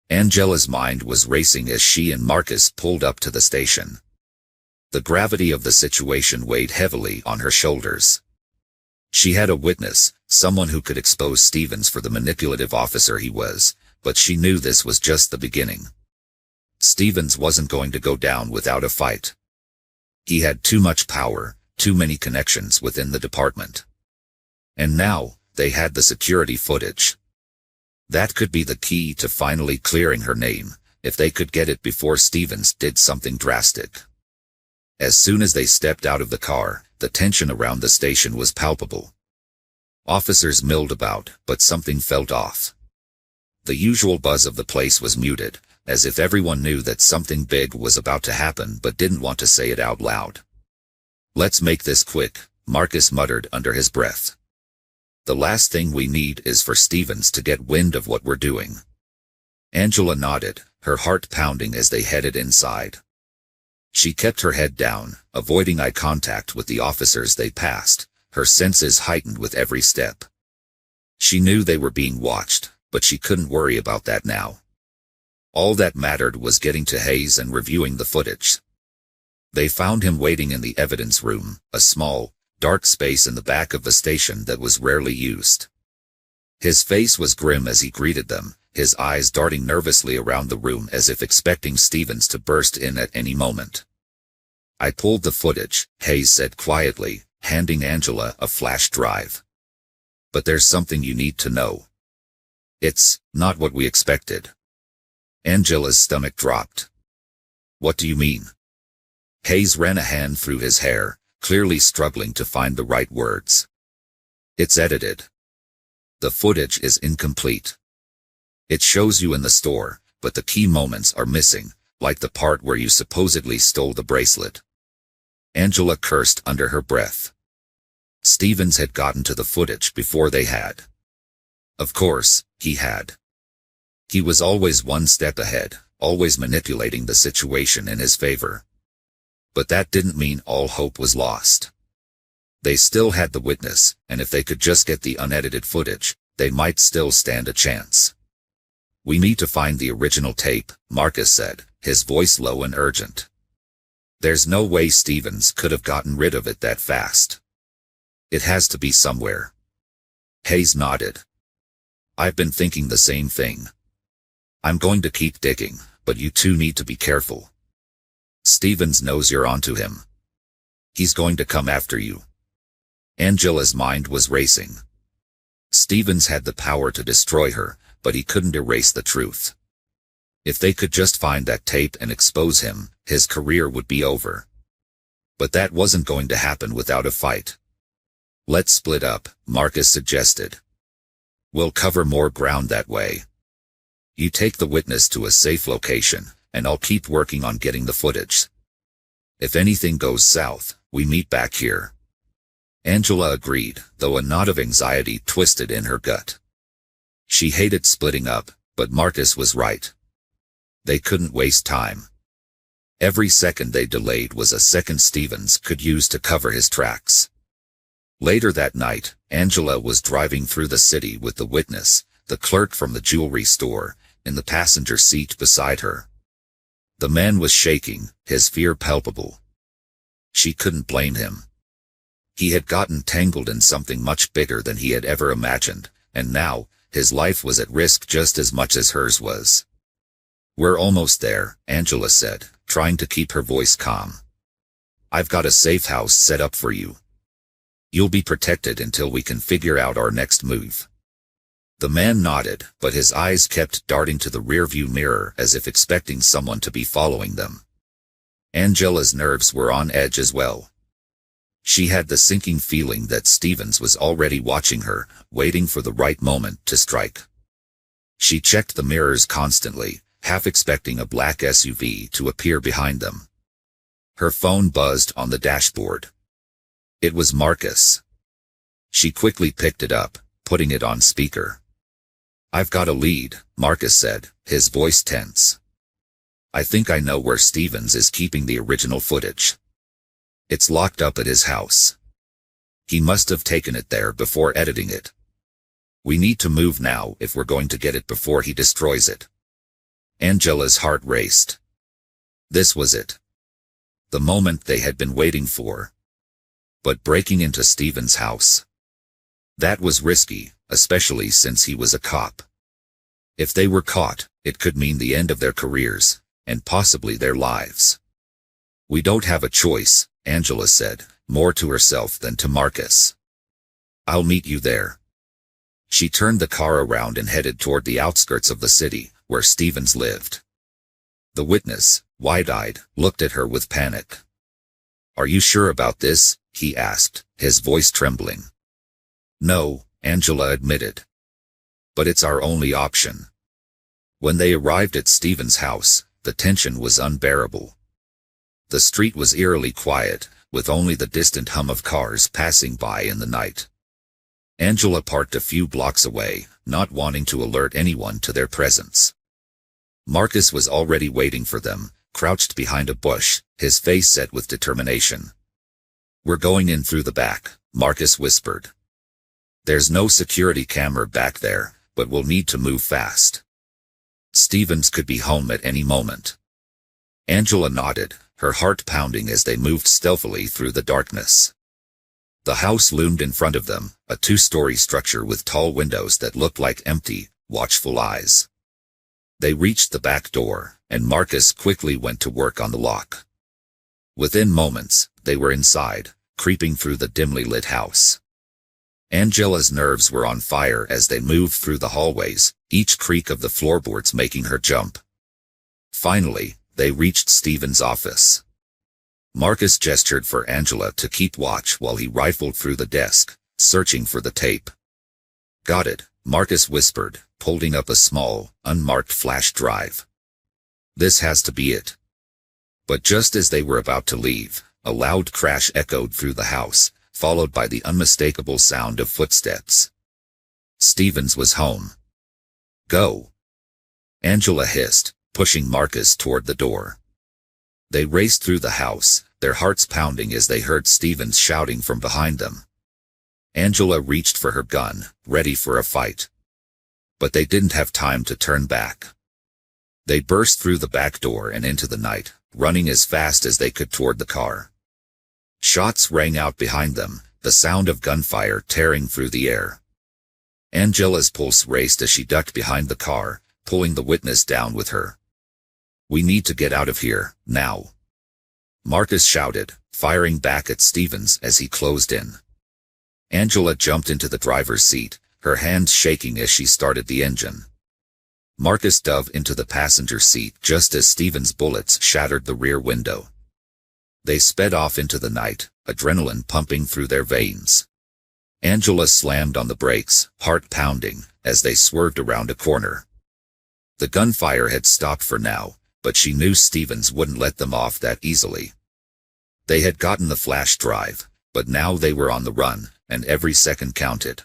Angela's mind was racing as she and Marcus pulled up to the station. The gravity of the situation weighed heavily on her shoulders. She had a witness, someone who could expose Stevens for the manipulative officer he was, but she knew this was just the beginning. Stevens wasn't going to go down without a fight. He had too much power, too many connections within the department. And now, they had the security footage. That could be the key to finally clearing her name, if they could get it before Stevens did something drastic. As soon as they stepped out of the car, the tension around the station was palpable. Officers milled about, but something felt off. The usual buzz of the place was muted, as if everyone knew that something big was about to happen but didn't want to say it out loud. "Let's make this quick," Marcus muttered under his breath. "The last thing we need is for Stevens to get wind of what we're doing." Angela nodded, her heart pounding as they headed inside. She kept her head down, avoiding eye contact with the officers they passed, her senses heightened with every step. She knew they were being watched, but she couldn't worry about that now. All that mattered was getting to Hayes and reviewing the footage. They found him waiting in the evidence room, a small, dark space in the back of the station that was rarely used. His face was grim as he greeted them, his eyes darting nervously around the room as if expecting Stevens to burst in at any moment. "I pulled the footage," Hayes said quietly, handing Angela a flash drive. "But there's something you need to know. It's not what we expected." Angela's stomach dropped. What do you mean? Hayes ran a hand through his hair, clearly struggling to find the right words. It's edited. The footage is incomplete. It shows you in the store, but the key moments are missing, like the part where you supposedly stole the bracelet. Angela cursed under her breath. Stevens had gotten to the footage before they had. Of course, he had. He was always one step ahead, always manipulating the situation in his favor. But that didn't mean all hope was lost. They still had the witness, and if they could just get the unedited footage, they might still stand a chance. We need to find the original tape, Marcus said, his voice low and urgent. There's no way Stevens could have gotten rid of it that fast. It has to be somewhere. Hayes nodded. I've been thinking the same thing. I'm going to keep digging, but you two need to be careful. Stevens knows you're onto him. He's going to come after you. Angela's mind was racing. Stevens had the power to destroy her, but he couldn't erase the truth. If they could just find that tape and expose him, his career would be over. But that wasn't going to happen without a fight. Let's split up, Marcus suggested. We'll cover more ground that way. You take the witness to a safe location, and I'll keep working on getting the footage. If anything goes south, we meet back here. Angela agreed, though a knot of anxiety twisted in her gut. She hated splitting up, but Marcus was right. They couldn't waste time. Every second they delayed was a second Stevens could use to cover his tracks. Later that night, Angela was driving through the city with the witness, the clerk from the jewelry store, in the passenger seat beside her. The man was shaking, his fear palpable. She couldn't blame him. He had gotten tangled in something much bigger than he had ever imagined, and now, his life was at risk just as much as hers was. We're almost there, Angela said, trying to keep her voice calm. I've got a safe house set up for you. You'll be protected until we can figure out our next move. The man nodded, but his eyes kept darting to the rearview mirror as if expecting someone to be following them. Angela's nerves were on edge as well. She had the sinking feeling that Stevens was already watching her, waiting for the right moment to strike. She checked the mirrors constantly, half expecting a black SUV to appear behind them. Her phone buzzed on the dashboard. It was Marcus. She quickly picked it up, putting it on speaker. I've got a lead, Marcus said, his voice tense. I think I know where Stevens is keeping the original footage. It's locked up at his house. He must have taken it there before editing it. We need to move now if we're going to get it before he destroys it. Angela's heart raced. This was it. The moment they had been waiting for. But breaking into Stevens' house. That was risky, especially since he was a cop. If they were caught, it could mean the end of their careers, and possibly their lives. We don't have a choice, Angela said, more to herself than to Marcus. I'll meet you there. She turned the car around and headed toward the outskirts of the city, where Stevens lived. The witness, wide-eyed, looked at her with panic. Are you sure about this? He asked, his voice trembling. No, Angela admitted. But it's our only option. When they arrived at Stevens' house, the tension was unbearable. The street was eerily quiet, with only the distant hum of cars passing by in the night. Angela parked a few blocks away, not wanting to alert anyone to their presence. Marcus was already waiting for them, crouched behind a bush, his face set with determination. We're going in through the back, Marcus whispered. There's no security camera back there, but we'll need to move fast. Stevens could be home at any moment. Angela nodded, her heart pounding as they moved stealthily through the darkness. The house loomed in front of them, a two-story structure with tall windows that looked like empty, watchful eyes. They reached the back door, and Marcus quickly went to work on the lock. Within moments, they were inside, creeping through the dimly lit house. Angela's nerves were on fire as they moved through the hallways, each creak of the floorboards making her jump. Finally, they reached Stevens' office. Marcus gestured for Angela to keep watch while he rifled through the desk, searching for the tape. "Got it," Marcus whispered, holding up a small, unmarked flash drive. "This has to be it." But just as they were about to leave, a loud crash echoed through the house, followed by the unmistakable sound of footsteps. Stevens was home. "Go," Angela hissed, pushing Marcus toward the door. They raced through the house, their hearts pounding as they heard Stevens shouting from behind them. Angela reached for her gun, ready for a fight. But they didn't have time to turn back. They burst through the back door and into the night, running as fast as they could toward the car. Shots rang out behind them, the sound of gunfire tearing through the air. Angela's pulse raced as she ducked behind the car, pulling the witness down with her. "We need to get out of here, now," Marcus shouted, firing back at Stevens as he closed in. Angela jumped into the driver's seat, her hands shaking as she started the engine. Marcus dove into the passenger seat just as Stevens' bullets shattered the rear window. They sped off into the night, adrenaline pumping through their veins. Angela slammed on the brakes, heart pounding, as they swerved around a corner. The gunfire had stopped for now, but she knew Stevens wouldn't let them off that easily. They had gotten the flash drive, but now they were on the run, and every second counted.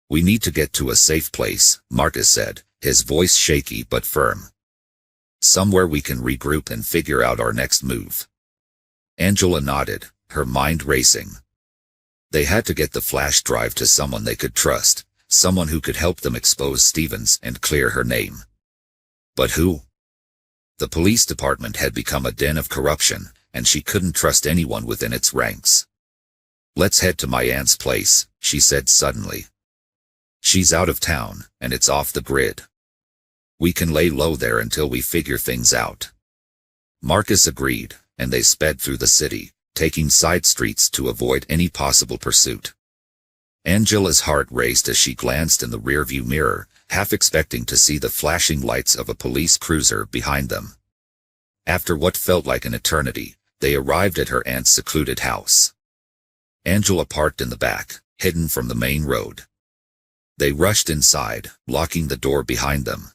"We need to get to a safe place," Marcus said, his voice shaky but firm. "Somewhere we can regroup and figure out our next move." Angela nodded, her mind racing. They had to get the flash drive to someone they could trust, someone who could help them expose Stevens and clear her name. But who? The police department had become a den of corruption, and she couldn't trust anyone within its ranks. "Let's head to my aunt's place," she said suddenly. "She's out of town, and it's off the grid. We can lay low there until we figure things out." Marcus agreed, and they sped through the city, taking side streets to avoid any possible pursuit. Angela's heart raced as she glanced in the rearview mirror, half expecting to see the flashing lights of a police cruiser behind them. After what felt like an eternity, they arrived at her aunt's secluded house. Angela parked in the back, hidden from the main road. They rushed inside, locking the door behind them.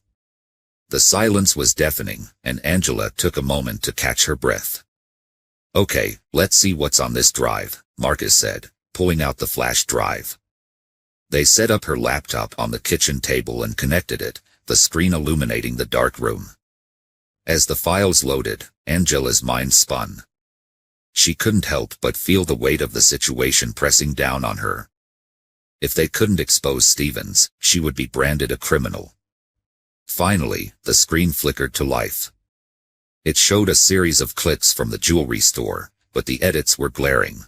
The silence was deafening, and Angela took a moment to catch her breath. "Okay, let's see what's on this drive," Marcus said, pulling out the flash drive. They set up her laptop on the kitchen table and connected it, the screen illuminating the dark room. As the files loaded, Angela's mind spun. She couldn't help but feel the weight of the situation pressing down on her. If they couldn't expose Stevens, she would be branded a criminal. Finally, the screen flickered to life. It showed a series of clips from the jewelry store, but the edits were glaring.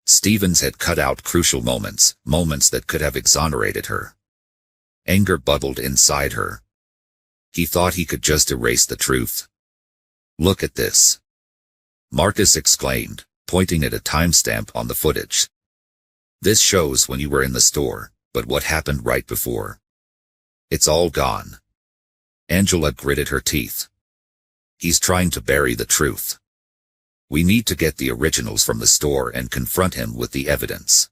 Stevens had cut out crucial moments that could have exonerated her. Anger bubbled inside her. He thought he could just erase the truth. "Look at this," Marcus exclaimed, pointing at a timestamp on the footage. "This shows when you were in the store, but what happened right before? It's all gone." Angela gritted her teeth. "He's trying to bury the truth. We need to get the originals from the store and confront him with the evidence."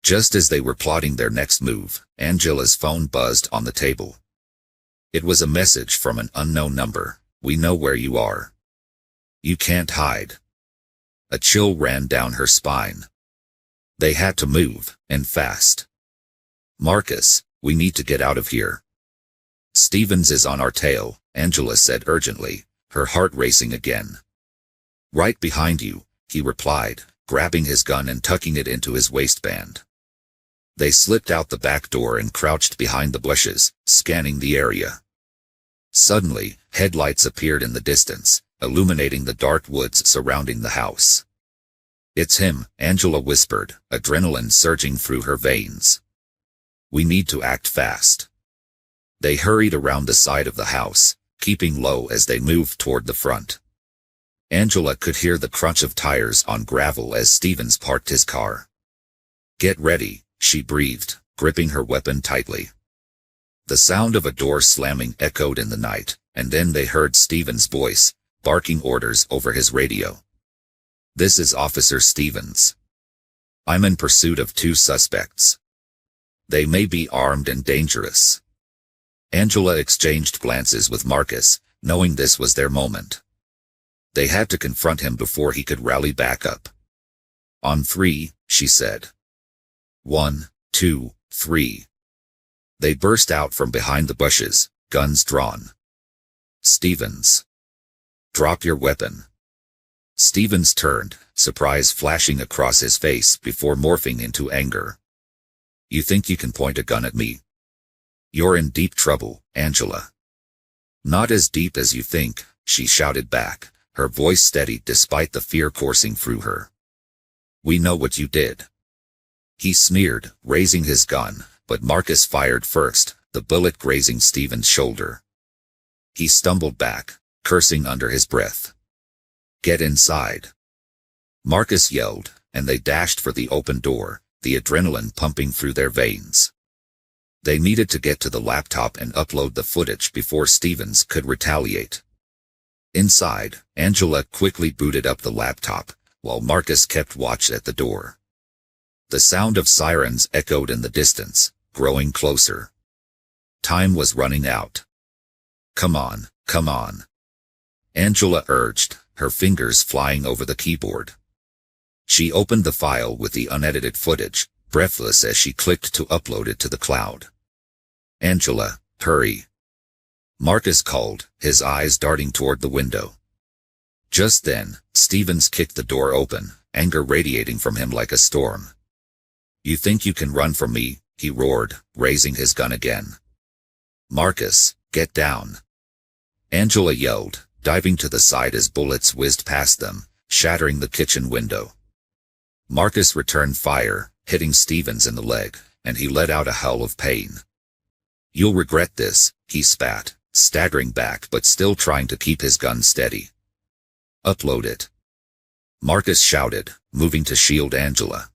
Just as they were plotting their next move, Angela's phone buzzed on the table. It was a message from an unknown number. "We know where you are. You can't hide." A chill ran down her spine. They had to move, and fast. "Marcus, we need to get out of here." "Stevens is on our tail," Angela said urgently, her heart racing again. "Right behind you," he replied, grabbing his gun and tucking it into his waistband. They slipped out the back door and crouched behind the bushes, scanning the area. Suddenly, headlights appeared in the distance, illuminating the dark woods surrounding the house. "It's him," Angela whispered, adrenaline surging through her veins. "We need to act fast." They hurried around the side of the house, keeping low as they moved toward the front. Angela could hear the crunch of tires on gravel as Stevens parked his car. "Get ready," she breathed, gripping her weapon tightly. The sound of a door slamming echoed in the night, and then they heard Stevens' voice, barking orders over his radio. "This is Officer Stevens. I'm in pursuit of 2 suspects. They may be armed and dangerous." Angela exchanged glances with Marcus, knowing this was their moment. They had to confront him before he could rally back up. "On 3, she said. 1, 2, 3. They burst out from behind the bushes, guns drawn. "Stevens. Drop your weapon." Stevens turned, surprise flashing across his face before morphing into anger. "You think you can point a gun at me? You're in deep trouble, Angela." "Not as deep as you think," she shouted back, her voice steady despite the fear coursing through her. "We know what you did." He sneered, raising his gun, but Marcus fired first, the bullet grazing Stevens' shoulder. He stumbled back, cursing under his breath. "Get inside." Marcus yelled, and they dashed for the open door, the adrenaline pumping through their veins. They needed to get to the laptop and upload the footage before Stevens could retaliate. Inside, Angela quickly booted up the laptop, while Marcus kept watch at the door. The sound of sirens echoed in the distance, growing closer. Time was running out. "Come on, come on," Angela urged, her fingers flying over the keyboard. She opened the file with the unedited footage, breathless as she clicked to upload it to the cloud. "Angela, hurry," Marcus called, his eyes darting toward the window. Just then, Stevens kicked the door open, anger radiating from him like a storm. "You think you can run from me?" he roared, raising his gun again. "Marcus, get down," Angela yelled, diving to the side as bullets whizzed past them, shattering the kitchen window. Marcus returned fire, hitting Stevens in the leg, and he let out a howl of pain. "You'll regret this," he spat, staggering back but still trying to keep his gun steady. "Upload it," Marcus shouted, moving to shield Angela.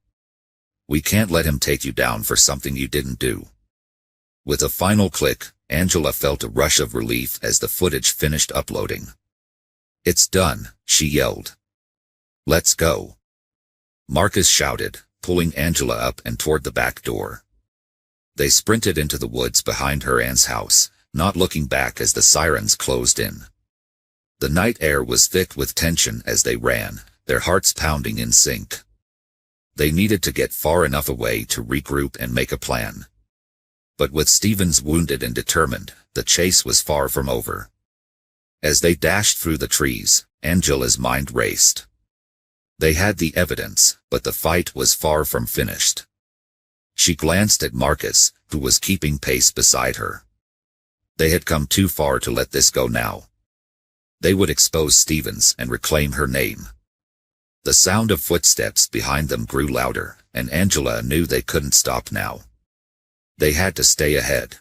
"We can't let him take you down for something you didn't do." With a final click, Angela felt a rush of relief as the footage finished uploading. "It's done," she yelled. "Let's go," Marcus shouted, pulling Angela up and toward the back door. They sprinted into the woods behind her aunt's house, not looking back as the sirens closed in. The night air was thick with tension as they ran, their hearts pounding in sync. They needed to get far enough away to regroup and make a plan. But with Stevens wounded and determined, the chase was far from over. As they dashed through the trees, Angela's mind raced. They had the evidence, but the fight was far from finished. She glanced at Marcus, who was keeping pace beside her. They had come too far to let this go now. They would expose Stevens and reclaim her name. The sound of footsteps behind them grew louder, and Angela knew they couldn't stop now. They had to stay ahead.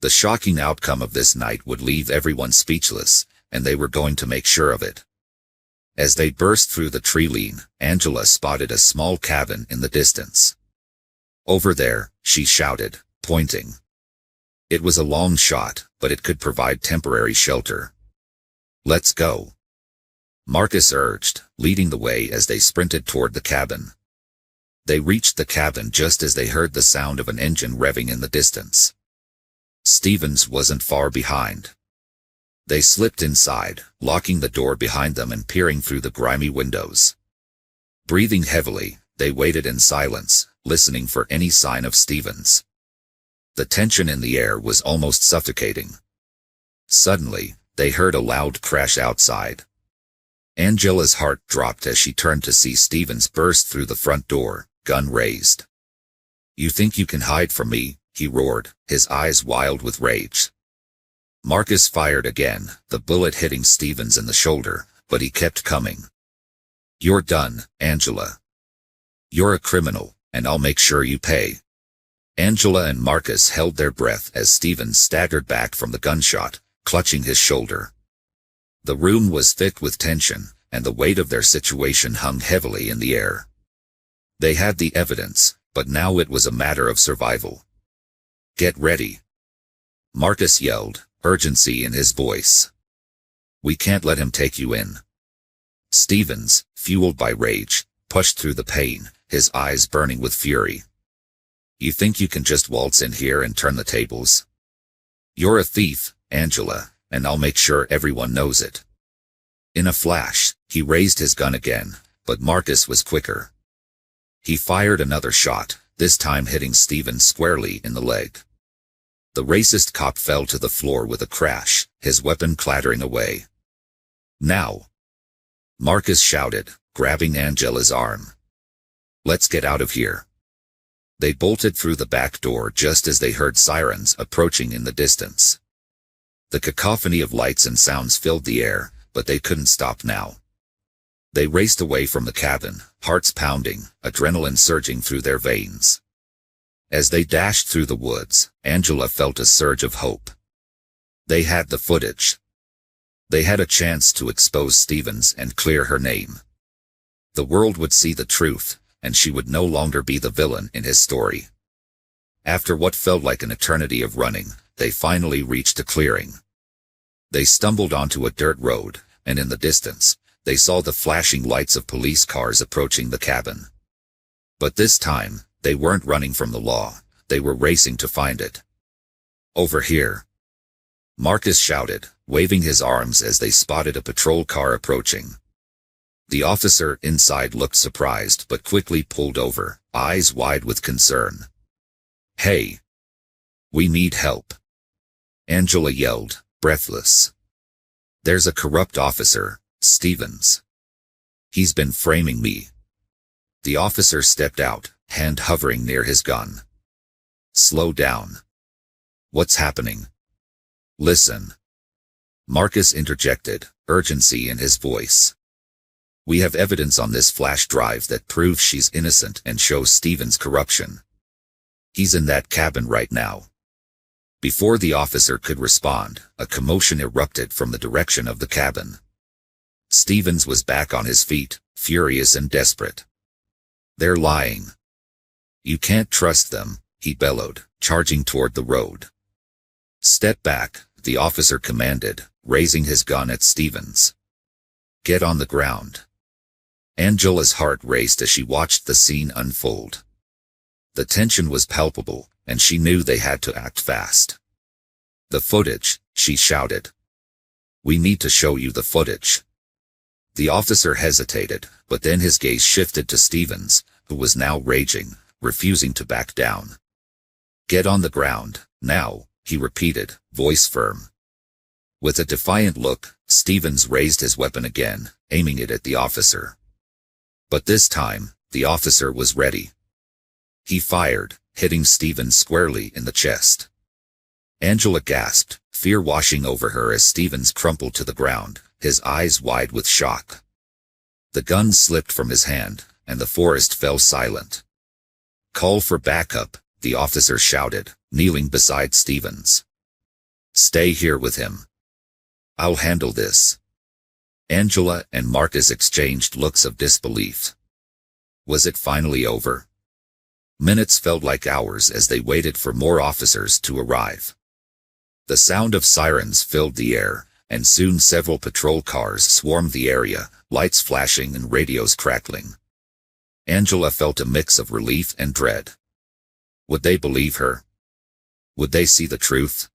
The shocking outcome of this night would leave everyone speechless, and they were going to make sure of it. As they burst through the tree line, Angela spotted a small cabin in the distance. "Over there," she shouted, pointing. It was a long shot, but it could provide temporary shelter. "Let's go," Marcus urged, leading the way as they sprinted toward the cabin. They reached the cabin just as they heard the sound of an engine revving in the distance. Stevens wasn't far behind. They slipped inside, locking the door behind them and peering through the grimy windows. Breathing heavily, they waited in silence, listening for any sign of Stevens. The tension in the air was almost suffocating. Suddenly, they heard a loud crash outside. Angela's heart dropped as she turned to see Stevens burst through the front door, gun raised. "You think you can hide from me?" he roared, his eyes wild with rage. Marcus fired again, the bullet hitting Stevens in the shoulder, but he kept coming. "You're done, Angela. You're a criminal, and I'll make sure you pay." Angela and Marcus held their breath as Stevens staggered back from the gunshot, clutching his shoulder. The room was thick with tension, and the weight of their situation hung heavily in the air. They had the evidence, but now it was a matter of survival. "Get ready," Marcus yelled, urgency in his voice. "We can't let him take you in." Stevens, fueled by rage, pushed through the pain, his eyes burning with fury. "You think you can just waltz in here and turn the tables? You're a thief, Angela, and I'll make sure everyone knows it." In a flash, he raised his gun again, but Marcus was quicker. He fired another shot, this time hitting Stevens squarely in the leg. The racist cop fell to the floor with a crash, his weapon clattering away. "Now!" Marcus shouted, grabbing Angela's arm. "Let's get out of here." They bolted through the back door just as they heard sirens approaching in the distance. The cacophony of lights and sounds filled the air, but they couldn't stop now. They raced away from the cabin, hearts pounding, adrenaline surging through their veins. As they dashed through the woods, Angela felt a surge of hope. They had the footage. They had a chance to expose Stevens and clear her name. The world would see the truth, and she would no longer be the villain in his story. After what felt like an eternity of running, they finally reached a clearing. They stumbled onto a dirt road, and in the distance, they saw the flashing lights of police cars approaching the cabin. But this time, they weren't running from the law, they were racing to find it. "Over here!" Marcus shouted, waving his arms as they spotted a patrol car approaching. The officer inside looked surprised but quickly pulled over, eyes wide with concern. "Hey! We need help!" Angela yelled, breathless. "There's a corrupt officer, Stevens. He's been framing me." The officer stepped out, hand hovering near his gun. "Slow down. What's happening?" "Listen." Marcus interjected, urgency in his voice. "We have evidence on this flash drive that proves she's innocent and shows Stevens' corruption. He's in that cabin right now." Before the officer could respond, a commotion erupted from the direction of the cabin. Stevens was back on his feet, furious and desperate. "They're lying. You can't trust them," he bellowed, charging toward the road. "Step back," the officer commanded, raising his gun at Stevens. "Get on the ground." Angela's heart raced as she watched the scene unfold. The tension was palpable, and she knew they had to act fast. "The footage," she shouted. "We need to show you the footage." The officer hesitated, but then his gaze shifted to Stevens, who was now raging, refusing to back down. "Get on the ground, now," he repeated, voice firm. With a defiant look, Stevens raised his weapon again, aiming it at the officer. But this time, the officer was ready. He fired, hitting Stevens squarely in the chest. Angela gasped, fear washing over her as Stevens crumpled to the ground, his eyes wide with shock. The gun slipped from his hand, and the forest fell silent. "Call for backup," the officer shouted, kneeling beside Stevens. "Stay here with him. I'll handle this." Angela and Marcus exchanged looks of disbelief. Was it finally over? Minutes felt like hours as they waited for more officers to arrive. The sound of sirens filled the air, and soon several patrol cars swarmed the area, lights flashing and radios crackling. Angela felt a mix of relief and dread. Would they believe her? Would they see the truth?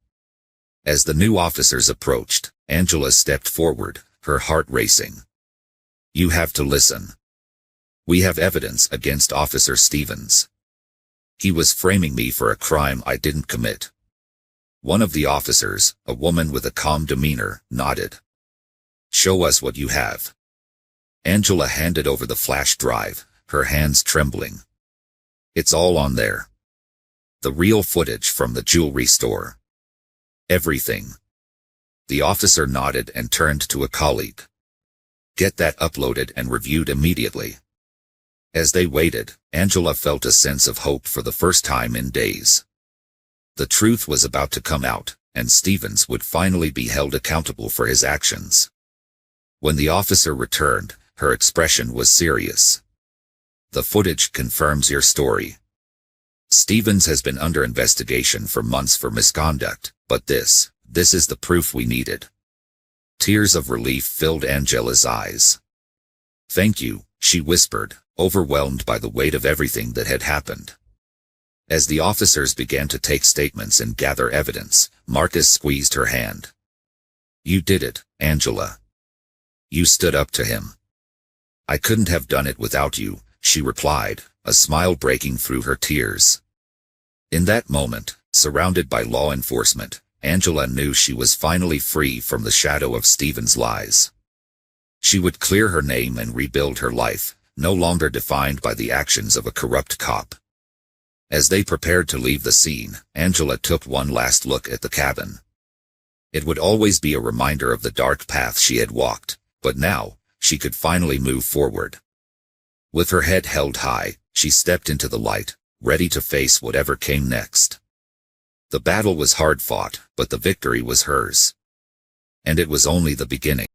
As the new officers approached, Angela stepped forward, her heart racing. "You have to listen. We have evidence against Officer Stevens. He was framing me for a crime I didn't commit." One of the officers, a woman with a calm demeanor, nodded. "Show us what you have." Angela handed over the flash drive, her hands trembling. "It's all on there. The real footage from the jewelry store. Everything." The officer nodded and turned to a colleague. "Get that uploaded and reviewed immediately." As they waited, Angela felt a sense of hope for the first time in days. The truth was about to come out, and Stevens would finally be held accountable for his actions. When the officer returned, her expression was serious. "The footage confirms your story. Stevens has been under investigation for months for misconduct, but this is the proof we needed. Tears of relief filled Angela's eyes. "Thank you," she whispered, overwhelmed by the weight of everything that had happened. As the officers began to take statements and gather evidence, Marcus squeezed her hand. "You did it, Angela. You stood up to him." "I couldn't have done it without you," she replied, a smile breaking through her tears. In that moment, surrounded by law enforcement, Angela knew she was finally free from the shadow of Stevens' lies. She would clear her name and rebuild her life, no longer defined by the actions of a corrupt cop. As they prepared to leave the scene, Angela took one last look at the cabin. It would always be a reminder of the dark path she had walked, but now, she could finally move forward. With her head held high, she stepped into the light, ready to face whatever came next. The battle was hard fought, but the victory was hers. And it was only the beginning.